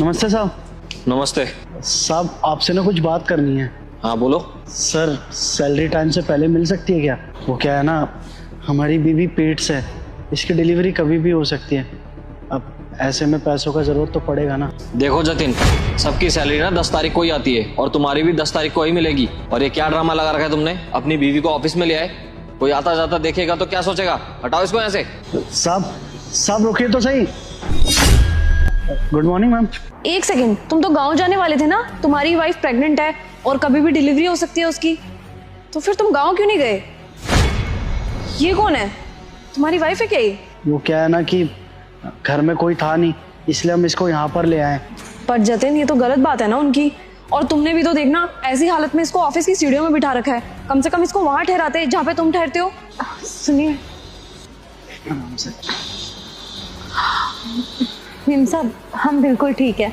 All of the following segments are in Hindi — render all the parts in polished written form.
नमस्ते साहब। नमस्ते साहब आपसे ना कुछ बात करनी है। हाँ बोलो। सर सैलरी टाइम से पहले मिल सकती है क्या? वो क्या है ना, हमारी बीवी पेट्स है, इसकी डिलीवरी कभी भी हो सकती है। अब ऐसे में पैसों का ज़रूरत तो पड़ेगा ना। देखो जतिन, सबकी सैलरी ना 10 तारीख को ही आती है और तुम्हारी भी 10 तारीख को ही मिलेगी। और ये क्या ड्रामा लगा रखा है तुमने? अपनी बीवी को ऑफिस में ले आए, कोई आता जाता देखेगा तो क्या सोचेगा? हटाओ इसको यहाँ से। साहब रुकिए तो सही। Good morning ma'am. एक सेकंड, तुम तो गांव जाने वाले थे ना? तुम्हारी वाइफ प्रेग्नेंट है और कभी भी डिलीवरी हो सकती है उसकी, तो फिर तुम गांव क्यों नहीं गए? ये कौन है? तुम्हारी वाइफ है क्या ये? वो क्या है ना कि घर में कोई था नहीं, इसलिए हम इसको यहाँ पर ले आए। पर जतिन, ये तो गलत बात है ना उनकी। और तुमने भी तो देखना, ऐसी हालत में इसको ऑफिस की सीढ़ियों में बिठा रखा है। कम से कम इसको वहां ठहराते जहाँ पे तुम ठहरते हो। सुनिए मीम साहब, हम बिल्कुल ठीक है।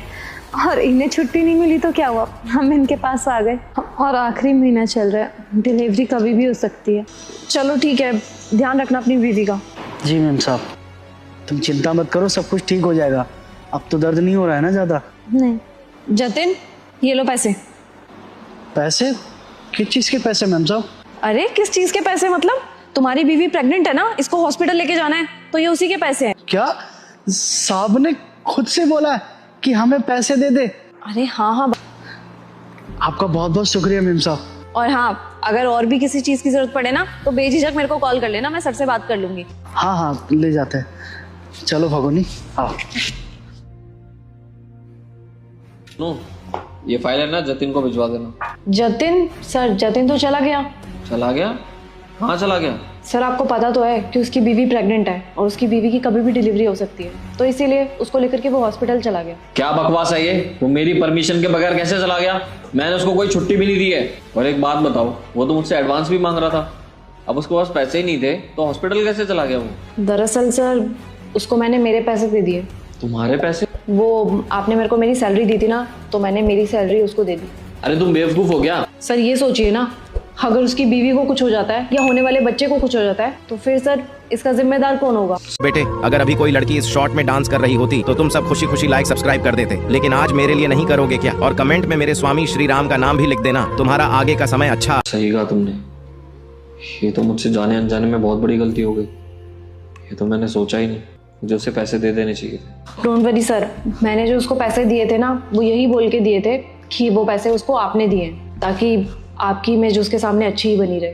और इन्हें छुट्टी नहीं मिली तो क्या हुआ, हम इनके पास आ गए। और आखिरी महीना चल रहा है, डिलीवरी कभी भी हो सकती है। चलो ठीक है, ध्यान रखना अपनी बीवी का। जी मैम साहब, तुम चिंता मत करो, सब कुछ ठीक हो जाएगा। अब तो दर्द नहीं हो रहा है ना ज़्यादा? नहीं। जतिन, ये लो पैसे। पैसे? किस चीज़ के पैसे मैम साहब? अरे किस चीज के पैसे मतलब? तुम्हारी बीवी प्रेग्नेंट है ना, इसको हॉस्पिटल लेके जाना है, तो ये उसी के पैसे हैं। क्या साहब ने खुद से बोला है कि हमें पैसे दे दे? अरे हाँ, आपका बहुत बहुत शुक्रिया मैम साहब। और हाँ, अगर और भी किसी चीज की जरूरत पड़े ना तो बेझिझक मेरे को कॉल कर लेना, मैं सर से बात कर लूंगी। हाँ ले जाते हैं। चलो भगोनी आओ। ये फाइल है ना, जतिन को भिजवा देना। जतिन? सर जतिन तो चला गया। चला गया? कहाँ चला गया? सर आपको पता तो है कि उसकी बीवी प्रेग्नेंट है और उसकी बीवी की कभी भी डिलीवरी हो सकती है, तो इसीलिए उसको लेकर के वो हॉस्पिटल चला गया। क्या बकवास है ये? वो मेरी परमिशन के बगैर कैसे चला गया? मैंने उसको कोई छुट्टी भी नहीं दी है। और एक बात बताओ, वो तो मुझसे एडवांस भी मांग रहा था, अब उसके पास पैसे ही नहीं थे तो हॉस्पिटल कैसे चला गया वो? दरअसल सर, उसको मैंने मेरे पैसे दे दिए। तुम्हारे पैसे? वो आपने मेरे को मेरी सैलरी दी थी ना, तो मैंने मेरी सैलरी उसको दे दी। अरे तुम बेवकूफ हो गया? सर ये सोचिए ना, अगर उसकी बीवी को कुछ हो जाता है या होने वाले बच्चे को कुछ हो जाता है तो फिर सर इसका जिम्मेदार कौन होगा? बेटे, अगर अभी कोई लड़की इस शॉट में डांस कर रही होती तो तुम सब खुशी खुशी लाइक सब्सक्राइब कर देते, लेकिन आज मेरे लिए नहीं करोगे क्या? और कमेंट में मेरे स्वामी श्री राम का नाम भी लिख देना। तुम्हारा आगे का समय अच्छा। सही कहा तुमने, ये तो मुझसे जाने अनजाने में बहुत बड़ी गलती हो गई। ये तो मैंने सोचा ही नहीं, मुझे उसे पैसे दे देने चाहिए थे। डोंट वरी सर, मैंने जो उसको पैसे दिए थे ना, वो यही बोल के दिए थे कि वो पैसे उसको आपने दिए, ताकि आपकी इमेज उसके सामने अच्छी ही बनी रहे।